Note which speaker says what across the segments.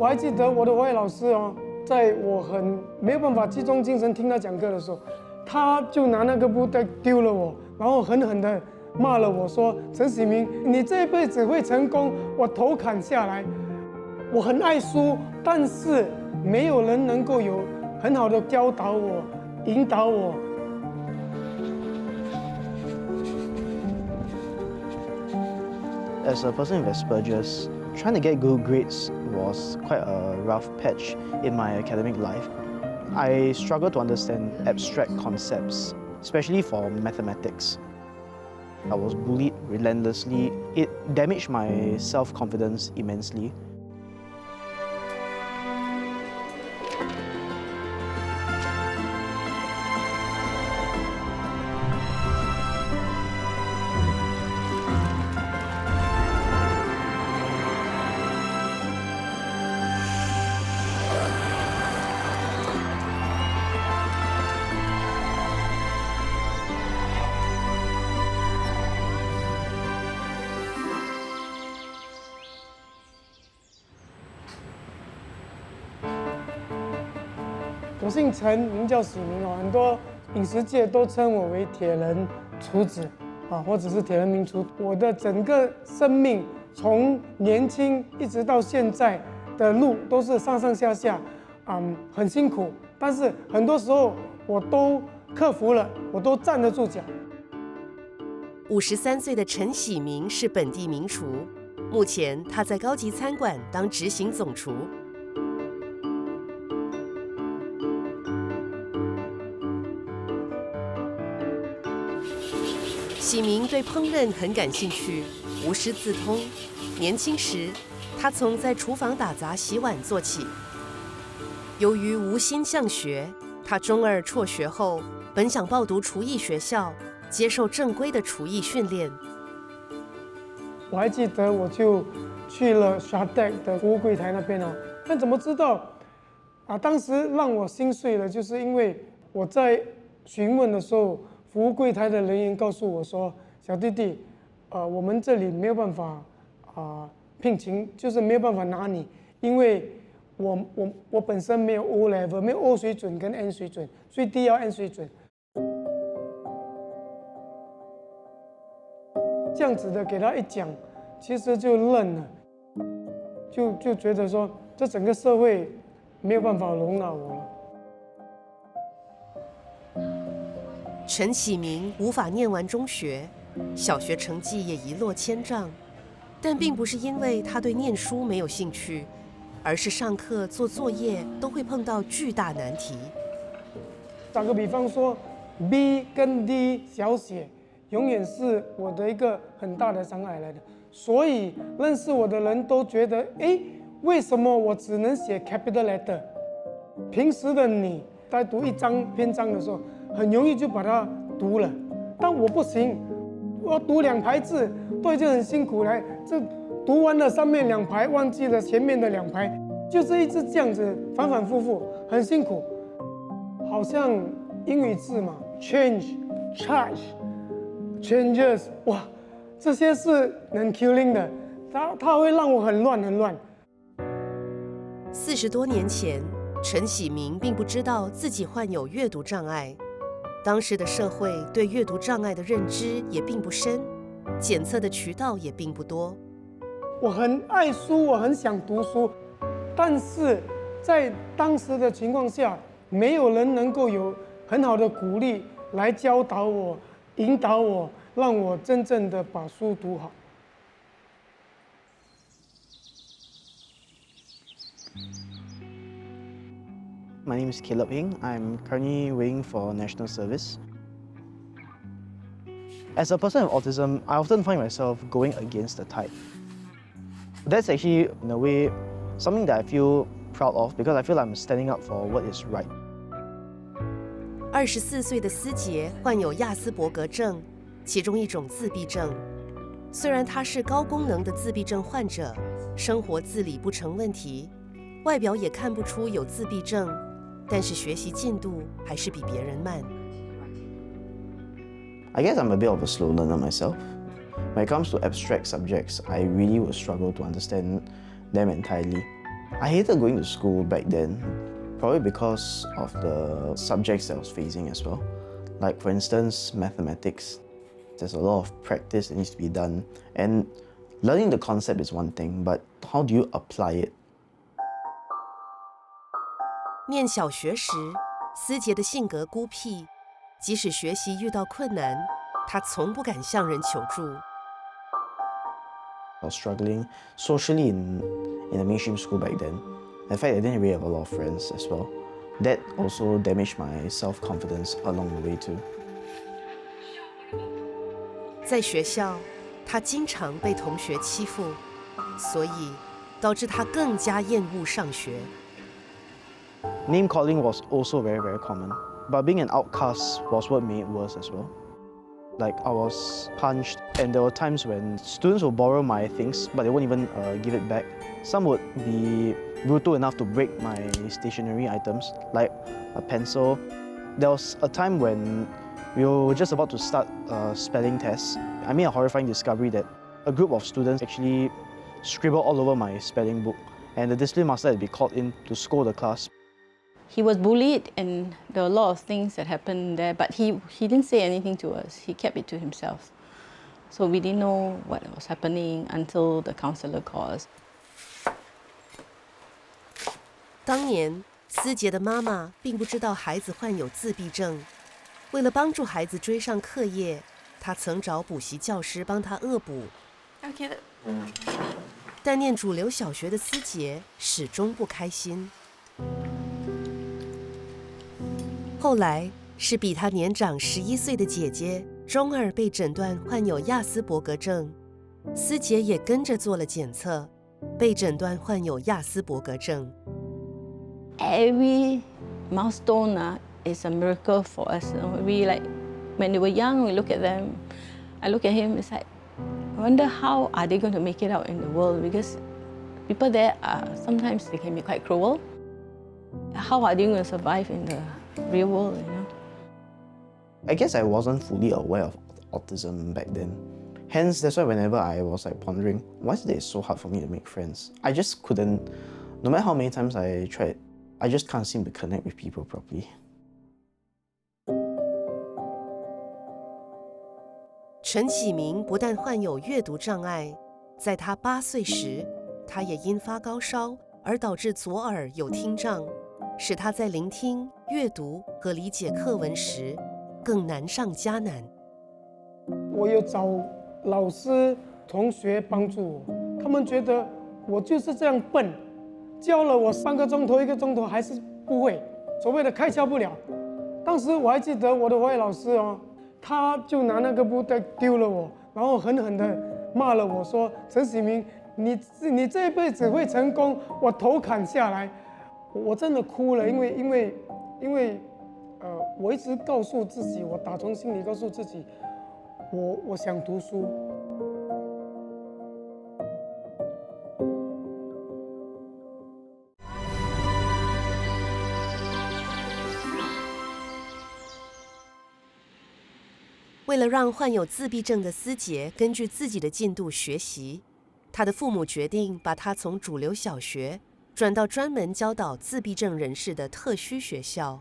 Speaker 1: 我还记得我的华语老师哦，在我很没有办法集中精神听他讲课的时候，他就拿那个布袋丢了我，然后狠狠地骂了我说：“陈喜明，你这一辈子会成功，我头砍下来。”我很爱书，但是没有人能够有很好的教导我、引导我。
Speaker 2: As a person with Asperger's, trying to get good grades was quite a rough patch in my academic life. I struggled to understand abstract concepts, especially for mathematics. I was bullied relentlessly. It damaged my self-confidence immensely.
Speaker 1: 我姓陈，名叫喜明哦，很多饮食界都称我为铁人厨子啊，或者是铁人名厨。我的整个生命从年轻一直到现在的路都是上上下下，很辛苦，但是很多时候我都克服了，我都站得住脚。
Speaker 3: 53岁的陈喜明是本地名厨，目前他在高级餐馆当执行总厨。喜明对烹饪很感兴趣，无师自通。年轻时，他从在厨房打杂洗碗做起。由于无心向学，他中2辍学后，本想报读厨艺学校，接受正规的厨艺训练。
Speaker 1: 我还记得，我就去了 Shadek 的服务柜台那边哦。但怎么知道当时让我心碎了，就是因为我在询问的时候，服务柜台的人员告诉我说：“小弟弟，我们这里没有办法聘请，就是没有办法拿你，因为我本身没有 O level， 没有 O 水准跟 N 水准，最低要 N 水准。”这样子的给他一讲，其实就愣了，就觉得说这整个社会没有办法容纳我了。
Speaker 3: 陈喜明无法念完中学，小学成绩也一落千丈，但并不是因为他对念书没有兴趣，而是上课做作业都会碰到巨大难题。
Speaker 1: 打个比方说 ，B 跟 D 小写，永远是我的一个很大的障碍来的。所以认识我的人都觉得，为什么我只能写 capital letter？ 平时的你在读一张篇章的时候，很容易就把它读了，但我不行，我要读2排字都已经很辛苦了，这读完了上面2排，忘记了前面的2排，就是一直这样子反反复复，很辛苦。好像英语字嘛 ，change、charge、changes， 哇，这些是能 killing 的，它会让我很乱。
Speaker 3: 40多年前，陈喜明并不知道自己患有阅读障碍。当时的社会对阅读障碍的认知也并不深，检测的渠道也并不多。
Speaker 1: 我很爱书，我很想读书，但是在当时的情况下，没有人能够有很好的鼓励来教导我、引导我，让我真正的把书读好。
Speaker 2: My name is Caleb Hing. I'm currently waiting for national service. As a person with autism, I often find myself going against the tide. That's actually, in a way, something that I feel proud of because I feel I'm standing up for what is right.
Speaker 3: 24岁的思杰患有亚斯伯格症，其中一种自闭症。虽然他是高功能的自闭症患者，生活自理不成问题，外表也看不出有自闭症，但是学习进度还是比别人慢。
Speaker 2: I guess I'm a bit of a slow learner myself. When it comes to abstract subjects, I really would struggle to understand them entirely. I hated going to school back then, probably because of the subjects that I was facing as well. Like for instance, mathematics. There's a lot of practice that needs to be done, and learning the concept is one thing, but how do you apply it?
Speaker 3: 念小学时，思杰的性格孤僻，即使学习遇到困难，他从不敢向人求助。
Speaker 2: I was struggling socially in a mainstream school back then. In fact, I didn't really have a lot of friends as well. That also damaged my self-confidence along the way too.
Speaker 3: 在学校，他经常被同学欺负，所以导致他更加厌恶上学。
Speaker 2: Name calling was also very, very common. But being an outcast was what made it worse as well. Like I was punched, and there were times when students would borrow my things, but they won't even give it back. Some would be brutal enough to break my stationery items, like a pencil. There was a time when we were just about to start a spelling test. I made a horrifying discovery that a group of students actually scribbled all over my spelling book, and the discipline master had to be called in to scold the class.
Speaker 4: He was bullied, and there were a lot of things that happened there, but he didn't say anything to us. He kept it to himself. So we didn't know what was happening until the counselor called us.
Speaker 3: 当年，思杰的妈妈并不知道孩子患有自闭症。为了帮助孩子追上课业，她曾找补习教师帮他恶补。但念主流小学的思杰始终不开心。后来是比他年长11岁的姐姐中儿被诊断患有亚斯伯格症，思杰也跟着做了检测，被诊断患有亚斯伯格症。
Speaker 4: Every milestone is a miracle for us. We like when they were young, we look at them. I look at him. It's like I wonder how are they going to make it out in the world, because people there are sometimes they can be quite cruel. How are they going to survive in the real world, you know?
Speaker 2: I guess I wasn't fully aware of autism back then. Hence, that's why whenever I was like pondering, why is it so hard for me to make friends? I just couldn't, no matter how many times I tried, I just can't seem to connect with people properly.
Speaker 3: 陈启明不但患有阅读障碍，在他8岁时，他也因发高烧而导致左耳有听障，使他在聆听、阅读和理解课文时更难上加难。
Speaker 1: 我有找老师、同学帮助我，他们觉得我就是这样笨，教了我半个钟头、1个钟头还是不会，所谓的开窍不了。当时我还记得我的外老师哦，他就拿那个布袋丢了我，然后狠狠地骂了我说：“陈启明，你这一辈子会成功，我头砍下来。”我真的哭了，因为我一直告诉自己，我打从心里告诉自己，我想读书。
Speaker 3: 为了让患有自闭症的思杰根据自己的进度学习，他的父母决定把他从主流小学转到专门教导自闭症人士的特需学校。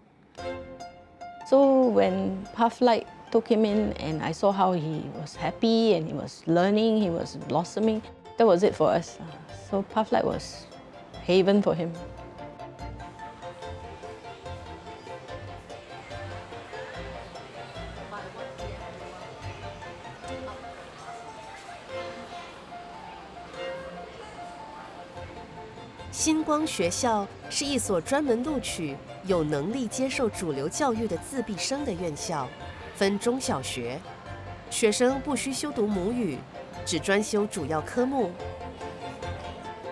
Speaker 4: So when Pathlight took him in and I saw how he was happy and he was learning, he was blossoming, that was it for us. So Pathlight was haven for him.
Speaker 3: 星光学校是一所专门录取有能力接受主流教育的自闭生的院校，分中小学，学生不需修读母语，只专修主要科目。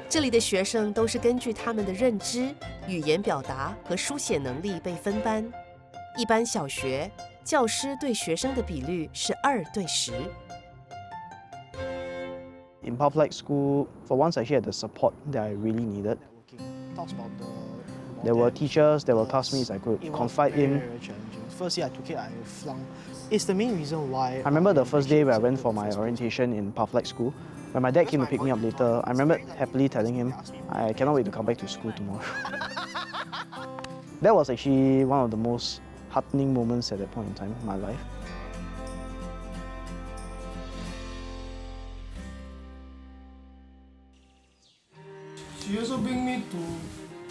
Speaker 3: 这里的学生都是根据他们的认知、语言表达和书写能力被分班。一般小学教师对学生的比率是2对10。
Speaker 2: In Pathlight School, for once I had the support that I really needed. There were teachers, there were classmates I could confide in.
Speaker 5: First year I took it, I flung. It's the main reason why.
Speaker 2: I remember the first day where I went for my orientation in Pathlight School. When my dad came to pick me up later, I remember happily telling him, I cannot wait to come back to school tomorrow. That was actually one of the most heartening moments at that point in time in my life.
Speaker 1: She also bring me to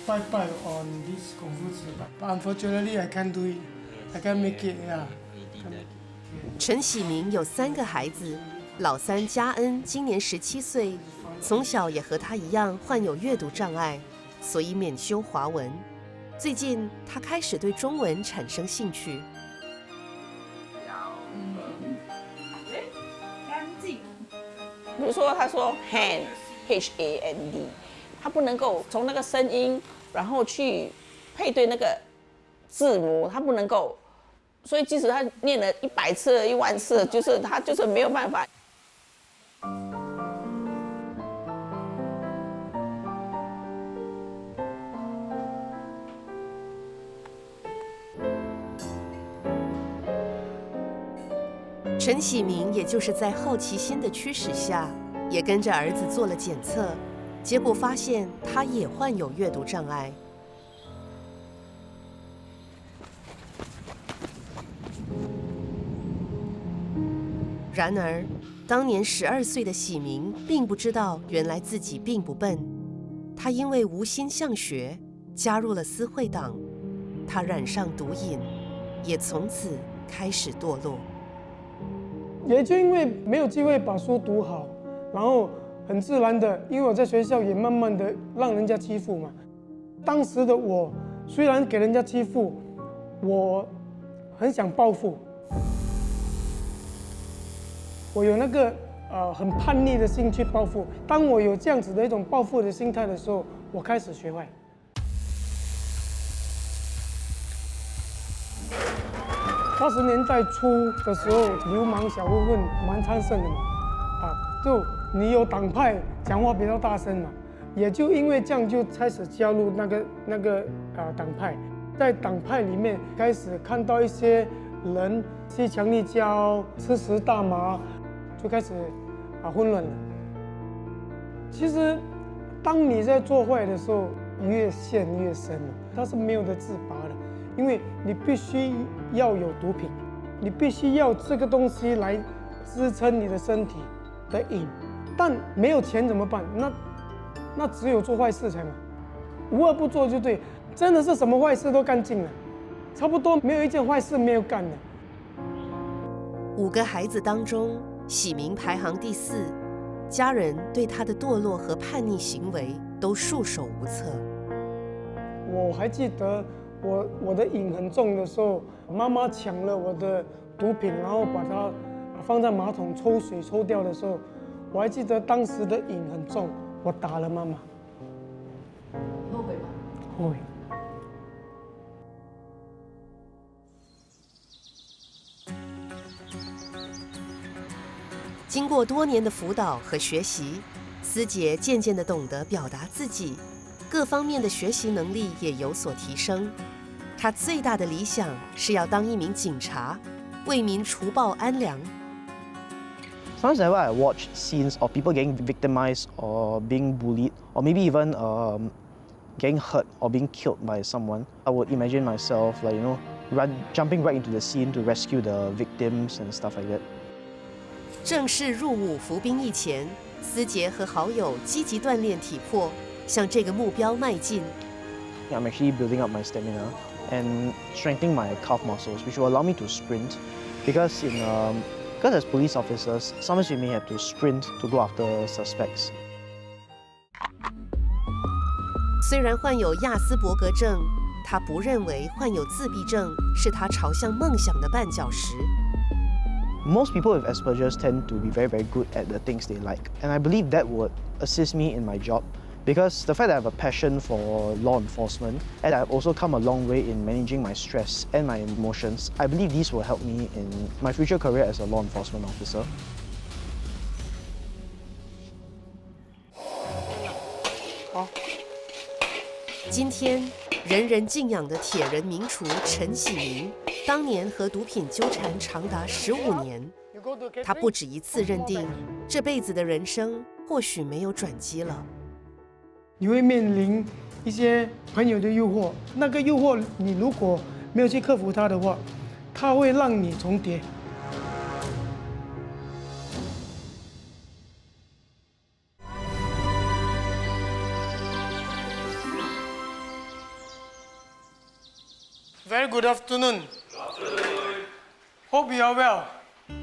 Speaker 1: Bai on this Kung Fu Zi, but unfortunately I can't do it. I can't make it. Yeah.
Speaker 3: 陈喜明有3个孩子，老三嘉恩今年17岁，从小也和他一样患有阅读障碍，所以免修华文。最近他开始对中文产生兴趣。
Speaker 6: 比如说，他说 hand H-A-N-D， 他不能够从那个声音，然后去配对那个字母，他不能够。所以即使他念了100次、10000次，就是他就是没有办法。
Speaker 3: 陈喜明也就是在好奇心的驱使下，也跟着儿子做了检测，结果发现他也患有阅读障碍。然而，当年12岁的喜明并不知道，原来自己并不笨。他因为无心向学，加入了私会党，他染上毒瘾，也从此开始堕落。
Speaker 1: 也就因为没有机会把书读好，然后很自然的，因为我在学校也慢慢的让人家欺负嘛。当时的我虽然给人家欺负，我很想报复。我有那个很叛逆的心去报复。当我有这样子的一种报复的心态的时候，我开始学坏。80年代初的时候，流氓小混混蛮昌盛的嘛，就你有党派，讲话比较大声嘛，也就因为这样就开始加入那个党派，在党派里面开始看到一些人吸强力胶、吃食大麻。就开始混乱了。其实，当你在做坏的时候，越陷越深了，它是没有得自拔的，因为你必须要有毒品，你必须要这个东西来支撑你的身体的瘾，但没有钱怎么办？那只有做坏事才嘛，无恶不作就对，真的是什么坏事都干尽了，差不多没有一件坏事没有干的。
Speaker 3: 5个孩子当中，喜明排行第4，家人对他的堕落和叛逆行为都束手无策。
Speaker 1: 我还记得我的瘾很重的时候，妈妈抢了我的毒品，然后把它放在马桶抽水抽掉的时候，我还记得当时的瘾很重，我打了妈妈。
Speaker 3: 后悔吗？
Speaker 1: 后悔。
Speaker 3: 经过多年的辅导和学习，思杰渐渐地懂得表达自己，各方面的学习能力也有所提升。他最大的理想是要当一名警察，为民除暴安良。
Speaker 2: Sometimes whenever I watch scenes of people getting victimized or being bullied, or maybe even getting hurt or being killed by someone, I would imagine myself jumping right into the scene to rescue the victims and stuff like that.
Speaker 3: 正式入伍服兵役前，思杰和好友积极锻炼体魄，向这个目标迈进。
Speaker 2: I'm actually building up my stamina and strengthening my calf muscles, which will allow me to sprint. Because as police officers, sometimes we may have to sprint to go after suspects.
Speaker 3: 虽然患有亚斯伯格症，他不认为患有自闭症是他朝向梦想的绊脚石。
Speaker 2: Most people with Asperger's tend to be very, very good at the things they like. And I believe that would assist me in my job because the fact that I have a passion for law enforcement and I've also come a long way in managing my stress and my emotions, I believe these will help me in my future career as a law enforcement officer.
Speaker 3: 今天，人人敬仰的铁人名厨陈喜明，当年和毒品纠缠长达15年。他不止一次认定，这辈子的人生或许没有转机了。
Speaker 1: 你会面临一些朋友的诱惑，那个诱惑你如果没有去克服它的话，它会让你重叠。Very good afternoon. Hope you are well.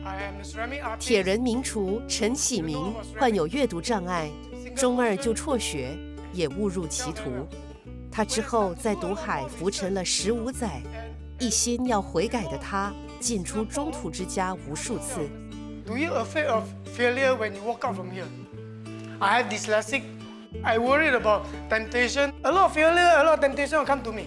Speaker 1: I am ceramic artist.
Speaker 3: 铁人名厨陈喜明患有阅读障碍，中二就辍学，也误入歧途。他之后在毒海浮沉了15载，一心要悔改的他，进出中途之家无数次。
Speaker 1: Do you afraid of failure when you walk out from here? I have dyslexic. I worried about temptation. A lot of failure, a lot of temptation will come to me.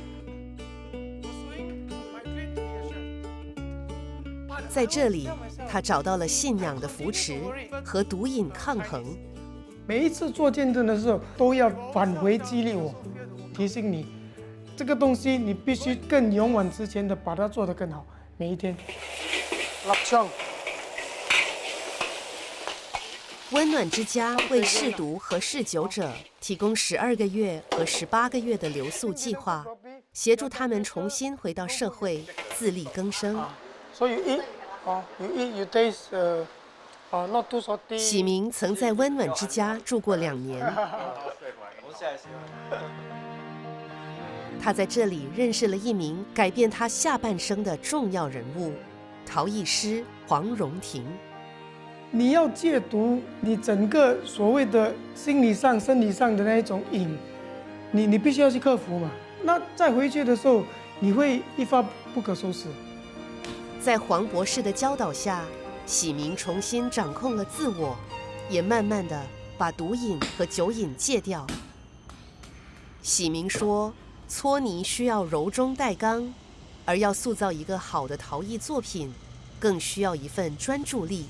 Speaker 3: 在这里，他找到了信仰的扶持和毒瘾抗衡。
Speaker 1: 每一次做见证的时候，都要返回激励我，提醒你，这个东西你必须更勇往直前的把它做得更好。每一天，立槍。
Speaker 3: 温暖之家为嗜毒和嗜酒者提供12个月和18个月的留宿计划，协助他们重新回到社会，自力更生。
Speaker 1: So you eat, you eat, you taste, not too salty.
Speaker 3: 喜明曾在温暖之家住过2年，他在这里认识了一名改变他下半生的重要人物——陶艺师黄荣廷。
Speaker 1: 你要戒毒，你整个所谓的心理上、生理上的那一种瘾，你必须要去克服嘛。那再回去的时候，你会一发不可收拾。
Speaker 3: 在黄博士的教导下，喜明重新掌控了自我，也慢慢的把毒瘾和酒瘾戒掉。喜明说，搓泥需要柔中带刚，而要塑造一个好的陶艺作品，更需要一份专注力。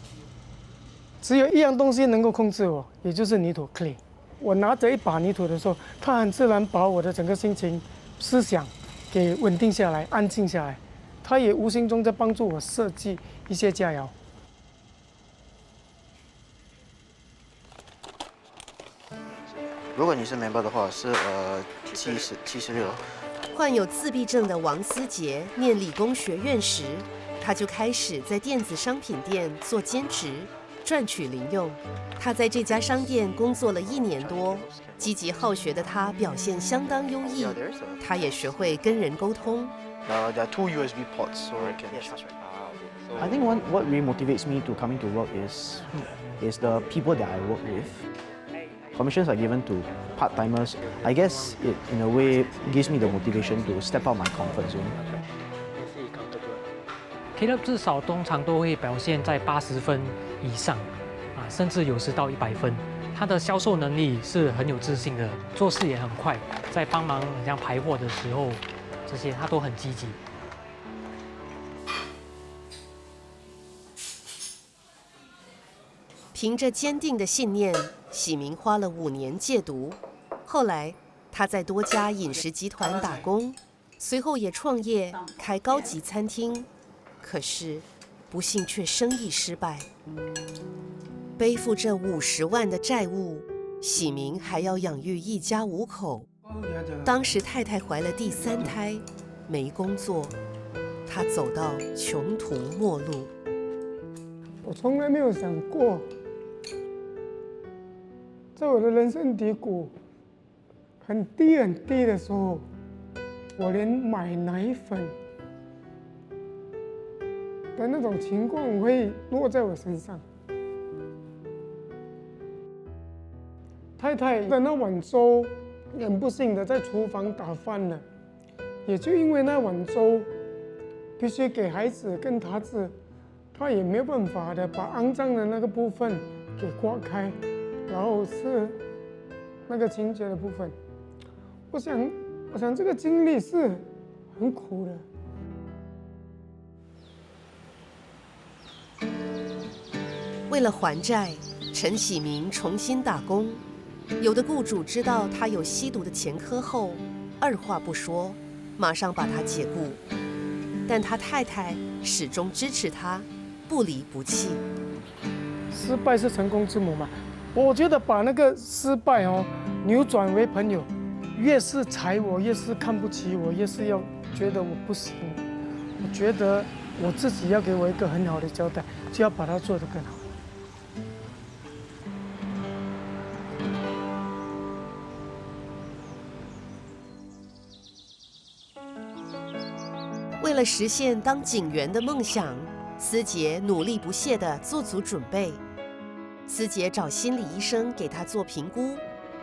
Speaker 1: 只有一样东西能够控制我，也就是泥土 clay。我拿着一把泥土的时候，它很自然把我的整个心情、思想给稳定下来、安静下来。它也无形中在帮助我设计一些佳肴。
Speaker 2: 如果你是 member 的话，是76。
Speaker 3: 患有自闭症的王思杰念理工学院时，他就开始在电子商品店做兼职，赚取零用。他在这家商店工作了1年多，积极好学的他表现相当优异，他也学会跟人沟通。
Speaker 2: There are 2 USB ports, so I can charge. I think what really motivates me to coming to work is the people that I work with. Commissions are given to part-timers. I guess it, in a way, gives me the motivation to step out my comfort zone.
Speaker 7: Caleb 至少通常都会表现在80分以上，甚至有时到100分。他的销售能力是很有自信的，做事也很快，在帮忙像排货的时候。这些他都很积极。
Speaker 3: 凭着坚定的信念，喜明花了5年戒毒。后来，他在多家饮食集团打工，随后也创业开高级餐厅。可是，不幸却生意失败。背负着50万的债务，喜明还要养育一家5口。当时太太怀了第3胎，没工作，他走到穷途末路。
Speaker 1: 我从来没有想过，在我的人生低谷很低的时候，我连买奶粉的那种情况会落在我身上。太太的那碗粥很不幸的在厨房打翻了，也就因为那碗粥必须给孩子跟他吃，他也没有办法的把肮脏的那个部分给刮开，然后是那个清洁的部分。我想这个经历是很苦的。
Speaker 3: 为了还债，陈喜明重新打工。有的雇主知道他有吸毒的前科后，二话不说，马上把他解雇。但他太太始终支持他，不离不弃。
Speaker 1: 失败是成功之母嘛。我觉得把那个失败扭转为朋友，越是踩我，越是看不起我，越是要觉得我不行。我觉得我自己要给我一个很好的交代，就要把它做得更好。
Speaker 3: 为了实现当警员的梦想，思杰努力不懈地做足准备。思杰找心理医生给他做评估，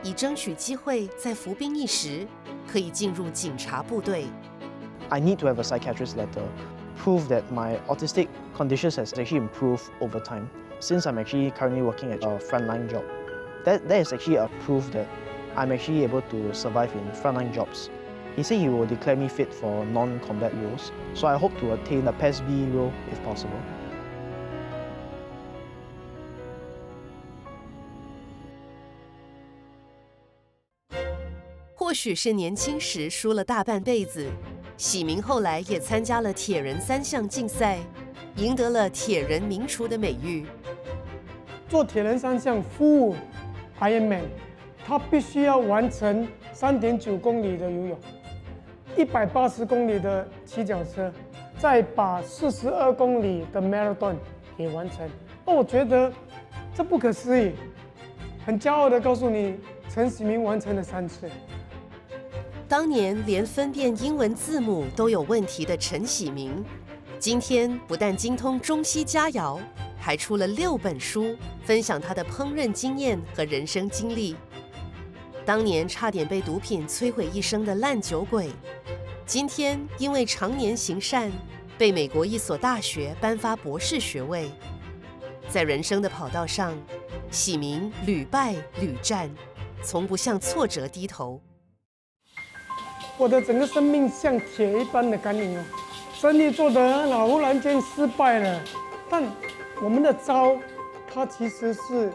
Speaker 3: 以争取机会在服兵役时可以进入警察部队。
Speaker 2: I need to have a psychiatrist letter, prove that my autistic conditions has actually improved over time. Since I'm actually currently working at a frontline job, that is actually a proof that I'm actually able to survive in frontline jobs. He said he will declare me fit for non-combat roles, so I hope to attain a PES B role if possible.
Speaker 3: 或许是年轻时输了大半辈子，喜明后来也参加了铁人3项竞赛，赢得了铁人名厨的美誉。
Speaker 1: 做铁人3项 Full Ironman， 他必须要完成3.9公里的游泳，180公里的骑脚车，再把42公里的 Marathon 给完成。我觉得这不可思议，很骄傲地告诉你，陈喜明完成了3次。
Speaker 3: 当年连分辨英文字母都有问题的陈喜明，今天不但精通中西佳肴，还出了6本书，分享他的烹饪经验和人生经历。当年差点被毒品摧毁一生的烂酒鬼，今天因为常年行善，被美国一所大学颁发博士学位。在人生的跑道上，喜明屡败屡战，从不向挫折低头。
Speaker 1: 我的整个生命像铁一般的刚硬生意做得很好，忽然间失败了，但我们的招，它其实是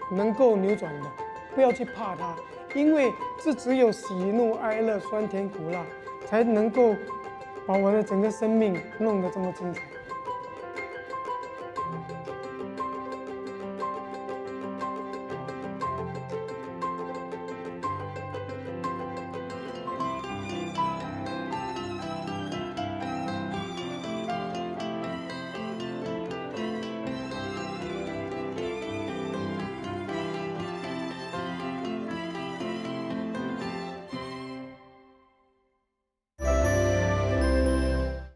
Speaker 1: 能够扭转的，不要去怕它，因为这只有喜怒哀乐、酸甜苦辣，才能够把我的整个生命弄得这么精彩。